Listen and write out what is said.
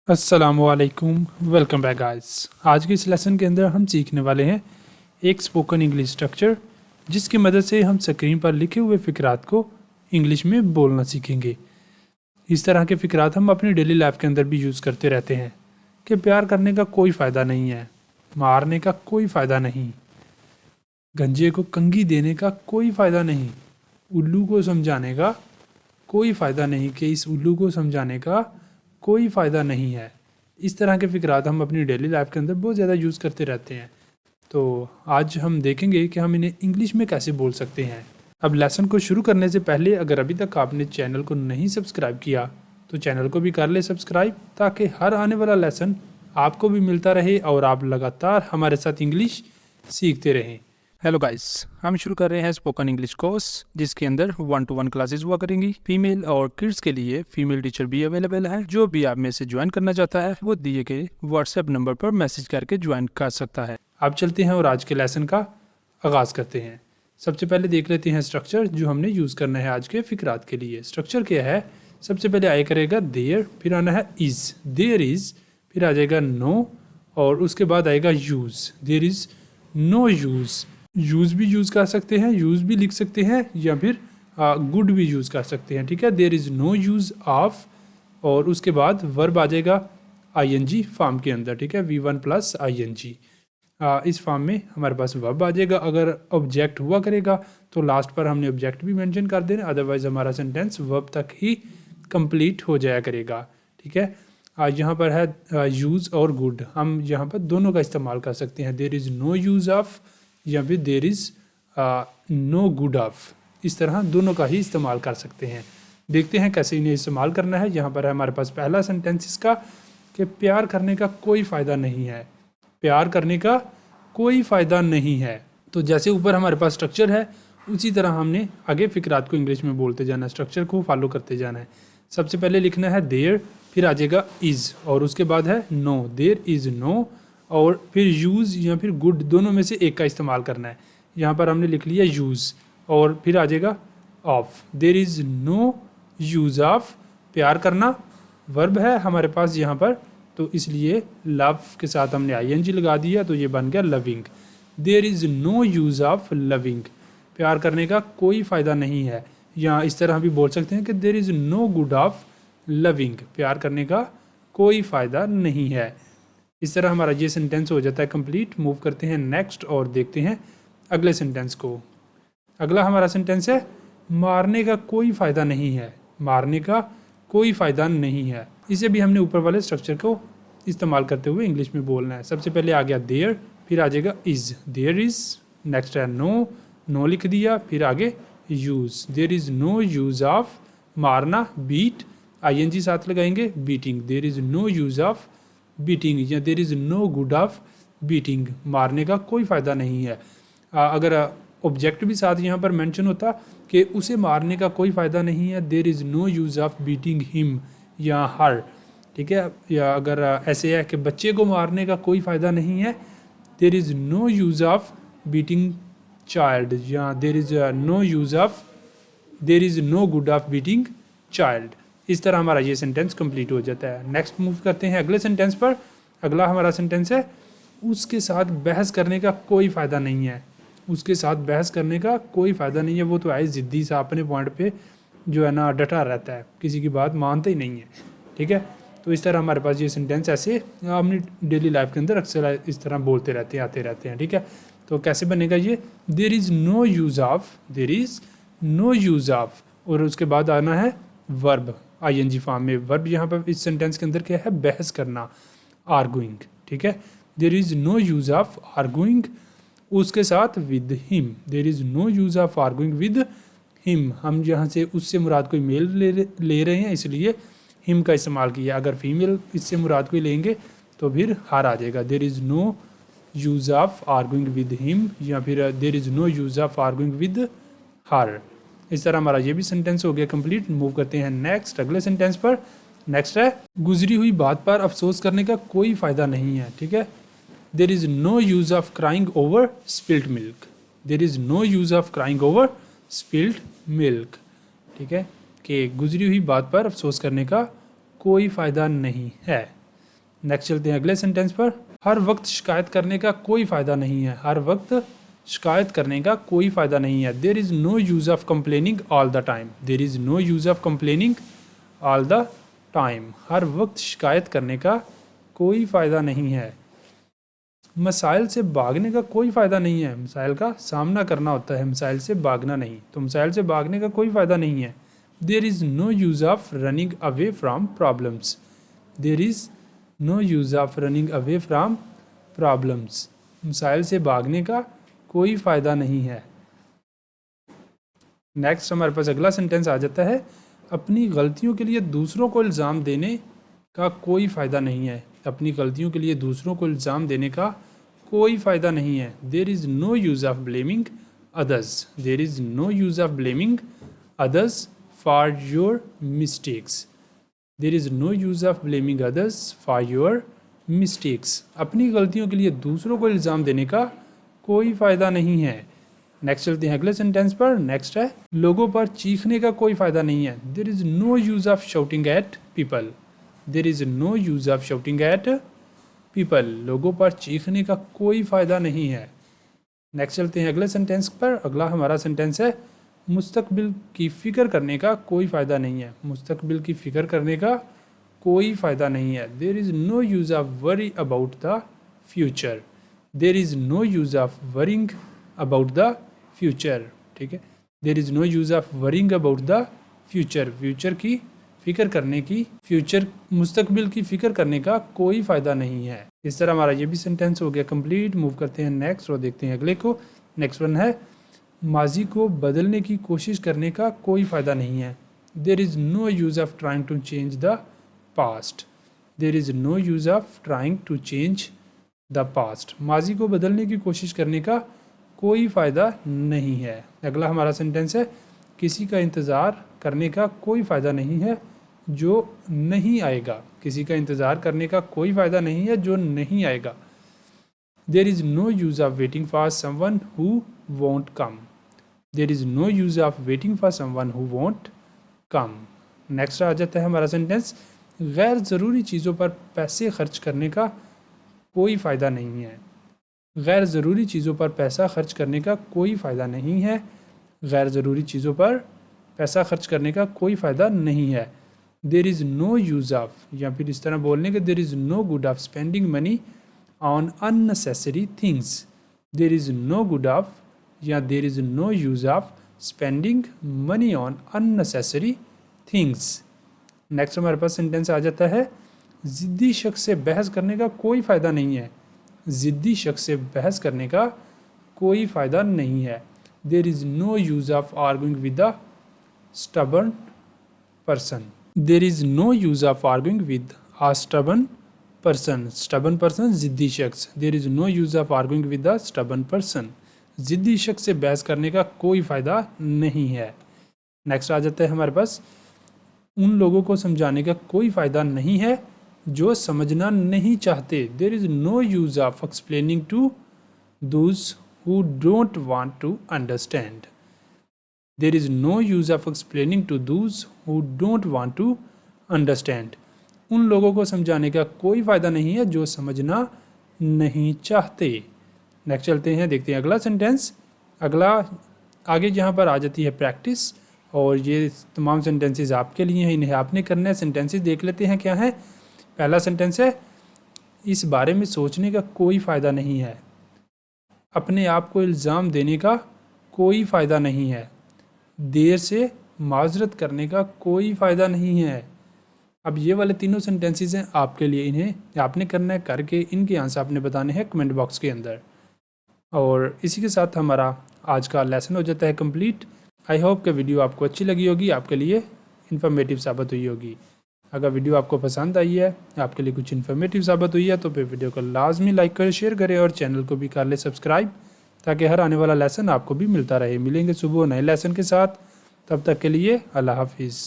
अस्सलामुअलैकुम, welcome back guys. आज के इस लेसन के अंदर हम सीखने वाले हैं एक स्पोकन इंग्लिश स्ट्रक्चर, जिसकी मदद से हम स्क्रीन पर लिखे हुए फ़िक्रात को इंग्लिश में बोलना सीखेंगे। इस तरह के फ़िक्रात हम अपनी डेली लाइफ के अंदर भी यूज़ करते रहते हैं कि प्यार करने का कोई फ़ायदा नहीं है, मारने का कोई फ़ायदा नहीं, गंजे को कंघी देने का कोई फ़ायदा नहीं, उल्लू को समझाने का कोई फ़ायदा नहीं कि इस उल्लू को समझाने का कोई फ़ायदा नहीं है। इस तरह के फ़िक्रात हम अपनी डेली लाइफ के अंदर बहुत ज़्यादा यूज़ करते रहते हैं। तो आज हम देखेंगे कि हम इन्हें इंग्लिश में कैसे बोल सकते हैं। अब लेसन को शुरू करने से पहले अगर अभी तक आपने चैनल को नहीं सब्सक्राइब किया तो चैनल को भी कर ले सब्सक्राइब, ताकि हर आने वाला लेसन आपको भी मिलता रहे और आप लगातार हमारे साथ इंग्लिश सीखते रहें। हेलो गाइस, हम शुरू कर रहे हैं स्पोकन इंग्लिश कोर्स, जिसके अंदर 1-to-1 क्लासेस हुआ करेंगी। फीमेल और किड्स के लिए फीमेल टीचर भी अवेलेबल है। जो भी आप में से ज्वाइन करना चाहता है वो दिए गए व्हाट्सएप नंबर पर मैसेज करके ज्वाइन कर सकता है। अब चलते हैं और आज के लेसन का आगाज करते हैं। सबसे पहले देख लेते हैं स्ट्रक्चर जो हमने यूज़ करना है आज के फ़िक्रात के लिए। स्ट्रक्चर क्या है? सबसे पहले आया करेगा देयर, फिर आना है इज़, देयर इज़, फिर आ जाएगा नो, और उसके बाद आएगा use, there is no use. Use भी यूज़ कर सकते हैं, यूज़ भी लिख सकते हैं, या फिर गुड भी यूज़ कर सकते हैं। ठीक है, there is no use of, और उसके बाद वर्ब आ जाएगा आईएनजी फॉर्म के अंदर। ठीक है, V1 प्लस आईएनजी। इस फॉर्म में हमारे पास वर्ब आ जाएगा। अगर ऑब्जेक्ट हुआ करेगा तो लास्ट पर हमने ऑब्जेक्ट भी मेंशन कर देना, अदरवाइज हमारा सेंटेंस वर्ब तक ही कंप्लीट हो जाया करेगा। ठीक है, यहाँ पर है यूज़ और गुड, हम यहाँ पर दोनों का इस्तेमाल कर सकते हैं। There is no use of या फिर there is no good of, इस तरह दोनों का ही इस्तेमाल कर सकते हैं। देखते हैं कैसे इन्हें इस्तेमाल करना है। यहाँ पर है हमारे पास पहला सेंटेंस इसका कि प्यार करने का कोई फ़ायदा नहीं है। प्यार करने का कोई फ़ायदा नहीं है। तो जैसे ऊपर हमारे पास स्ट्रक्चर है, उसी तरह हमने आगे फ़िक्रात को इंग्लिश में बोलते जाना है, स्ट्रक्चर को फॉलो करते जाना है। सबसे पहले लिखना है देयर, फिर आ जाएगा इज़, और उसके बाद है नो, देयर इज़ नो, और फिर यूज़ या फिर गुड, दोनों में से एक का इस्तेमाल करना है। यहाँ पर हमने लिख लिया यूज़, और फिर आ जाएगा of, there is no use of. प्यार करना वर्ब है हमारे पास यहाँ पर, तो इसलिए लव के साथ हमने आईएनजी लगा दिया, तो ये बन गया loving. There is no use of loving, प्यार करने का कोई फ़ायदा नहीं है। या इस तरह भी बोल सकते हैं कि there is no good of loving, प्यार करने का कोई फ़ायदा नहीं है। इस तरह हमारा ये सेंटेंस हो जाता है कंप्लीट। मूव करते हैं नेक्स्ट और देखते हैं अगले सेंटेंस को। अगला हमारा सेंटेंस है मारने का कोई फ़ायदा नहीं है। मारने का कोई फ़ायदा नहीं है, इसे भी हमने ऊपर वाले स्ट्रक्चर को इस्तेमाल करते हुए इंग्लिश में बोलना है। सबसे पहले आ गया देयर, फिर आ जाएगा इज़, देयर इज़, नेक्स्ट है नो, नो लिख दिया, फिर आगे use, there is no use of मारना, बीट, आईएनजी साथ लगाएंगे, beating, there is no use of beating, या there is no good of beating, मारने का कोई फ़ायदा नहीं है। अगर ऑब्जेक्ट भी साथ यहाँ पर मेंशन होता कि उसे मारने का कोई फ़ायदा नहीं है, there is no use of beating him या हर। ठीक है, या अगर ऐसे है कि बच्चे को मारने का कोई फ़ायदा नहीं है, there is no use of beating child, या there is no use of, there is no good of beating child. इस तरह हमारा ये सेंटेंस कंप्लीट हो जाता है। नेक्स्ट मूव करते हैं अगले सेंटेंस पर। अगला हमारा सेंटेंस है उसके साथ बहस करने का कोई फ़ायदा नहीं है। उसके साथ बहस करने का कोई फ़ायदा नहीं है, वो तो है ज़िद्दी सा, अपने पॉइंट पे जो है ना डटा रहता है, किसी की बात मानता ही नहीं है। ठीक है, तो इस तरह हमारे पास ये सेंटेंस ऐसे अपनी डेली लाइफ के अंदर अक्सर इस तरह बोलते रहते हैं, आते रहते हैं। ठीक है, तो कैसे बनेगा ये? There is no use of, there is no use of, और उसके बाद आना है वर्ब आईएनजी फॉर्म में। वर्ब यहाँ पर इस सेंटेंस के अंदर क्या है? बहस करना, आर्गुइंग। ठीक है, there is no use of arguing, उसके साथ with him, there is no use of arguing with him. हम यहाँ से उससे मुराद कोई मेल ले रहे हैं, इसलिए हिम का इस्तेमाल किया। अगर फीमेल इससे मुराद कोई लेंगे तो फिर हार आ जाएगा। There is no use of arguing with him, या फिर there is no use of arguing with her. इस तरह हमारा ये भी सेंटेंस हो गया कंप्लीट। मूव करते हैं नेक्स्ट अगले सेंटेंस पर। नेक्स्ट है गुजरी हुई बात पर अफसोस करने का कोई फ़ायदा नहीं है। ठीक है, there is no use of crying over spilled milk, there is no use of crying over spilled milk. ठीक है, कि गुजरी हुई बात पर अफसोस करने का कोई फ़ायदा नहीं है। नेक्स्ट चलते हैं अगले सेंटेंस पर। हर वक्त शिकायत करने का कोई फ़ायदा नहीं है। हर वक्त शिकायत करने का कोई फ़ायदा नहीं है। There is no use of complaining all the time. There is no use of complaining all the time. हर वक्त शिकायत करने का कोई फ़ायदा नहीं है। मसाइल से भागने का कोई फ़ायदा नहीं है। मसाइल का सामना करना होता है, मसाइल से भागना नहीं। तो मसाइल से भागने का कोई फ़ायदा नहीं है। There is no use of running away from problems. There is no use of running away from problems. मसाइल से भागने का कोई फ़ायदा नहीं है। नेक्स्ट हमारे पास अगला सेंटेंस आ जाता है। अपनी गलतियों के लिए दूसरों को इल्ज़ाम देने का कोई फ़ायदा नहीं है। अपनी गलतियों के लिए दूसरों को इल्ज़ाम देने का कोई फ़ायदा नहीं है। There is no use of blaming others. There is no use of blaming others for your mistakes. There is no use of blaming others for your mistakes. अपनी गलतियों के लिए दूसरों को इल्ज़ाम देने का कोई फ़ायदा नहीं है। नेक्स्ट चलते हैं अगले सेंटेंस पर। नेक्स्ट है लोगों पर चीखने का कोई फ़ायदा नहीं है। There is no use of shouting at people. There is no use of shouting at people. लोगों पर चीखने का कोई फ़ायदा नहीं है। नेक्स्ट चलते हैं अगले सेंटेंस पर। अगला हमारा सेंटेंस है मुस्तकबिल की फ़िक्र करने का कोई फ़ायदा नहीं है। मुस्तकबिल की फ़िक्र करने का कोई फ़ायदा नहीं है। There is no use of worry about the future. There is no use of worrying about the future. ठीक है, there is no use of worrying about the future. Future की फ़िक्र करने की, फ्यूचर मुस्तकबिल की फ़िक्र करने का कोई फ़ायदा नहीं है। इस तरह हमारा ये भी सेंटेंस हो गया कंप्लीट। मूव करते हैं नेक्स्ट और देखते हैं अगले को। नेक्स्ट वन है माजी को बदलने की कोशिश करने का कोई फ़ायदा नहीं है। There is no use of trying to change the past. There is no use of trying to change the past. माजी को बदलने की कोशिश करने का कोई फ़ायदा नहीं है। अगला हमारा सेंटेंस है किसी का इंतज़ार करने का कोई फ़ायदा नहीं है जो नहीं आएगा। किसी का इंतज़ार करने का कोई फ़ायदा नहीं है जो नहीं आएगा। There is no use of waiting for someone who won't come. There is no use of waiting for someone who won't come. Next आ जाता है हमारा सेंटेंस गैर ज़रूरी चीज़ों पर पैसे खर्च करने का कोई फ़ायदा नहीं है। गैर ज़रूरी चीज़ों पर पैसा खर्च करने का कोई फ़ायदा नहीं है। गैर ज़रूरी चीज़ों पर पैसा खर्च करने का कोई फ़ायदा नहीं है। There is no use of, या फिर इस तरह बोलने के there is no good of spending money on unnecessary things. There is no good of या there is no use of spending money on unnecessary things. Next हमारे पास sentence आ जाता है ज़िद्दी शख्स से बहस करने का कोई फ़ायदा नहीं है। ज़िद्दी शख्स से बहस करने का कोई फ़ायदा नहीं है। There is no use of arguing with the stubborn person. There is no use of arguing with a stubborn person. Stubborn person ज़िद्दी शख्स। There is no use of arguing with the stubborn person. ज़िद्दी शख्स से बहस करने का कोई फ़ायदा नहीं है। नेक्स्ट आ जाता है हमारे पास उन लोगों को समझाने का कोई फ़ायदा नहीं है जो समझना नहीं चाहते। There is no use of explaining to those who don't want to understand. There is no use of explaining to those who don't want to understand. उन लोगों को समझाने का कोई फ़ायदा नहीं है जो समझना नहीं चाहते। नेक्स्ट चलते हैं, देखते हैं अगला सेंटेंस। अगला आगे यहाँ पर आ जाती है प्रैक्टिस, और ये तमाम सेंटेंसेस आपके लिए हैं, इन्हें आपने करना है। सेंटेंसेस देख लेते हैं क्या है। पहला सेंटेंस है इस बारे में सोचने का कोई फ़ायदा नहीं है। अपने आप को इल्ज़ाम देने का कोई फ़ायदा नहीं है। देर से माजरत करने का कोई फ़ायदा नहीं है। अब ये वाले तीनों सेंटेंसेस हैं आपके लिए, इन्हें आपने करना है, करके इनके आंसर आपने बताने हैं कमेंट बॉक्स के अंदर। और इसी के साथ हमारा आज का लेसन हो जाता है कंप्लीट। आई होप कि वीडियो आपको अच्छी लगी होगी, आपके लिए इन्फॉर्मेटिव साबित हुई होगी। अगर वीडियो आपको पसंद आई है, आपके लिए कुछ इन्फॉर्मेटिव साबित हुई है, तो फिर वीडियो को लाजमी लाइक करें, शेयर करें और चैनल को भी कर लें सब्सक्राइब, ताकि हर आने वाला लेसन आपको भी मिलता रहे। मिलेंगे सुबह नए लेसन के साथ, तब तक के लिए अल्लाह हाफिज़।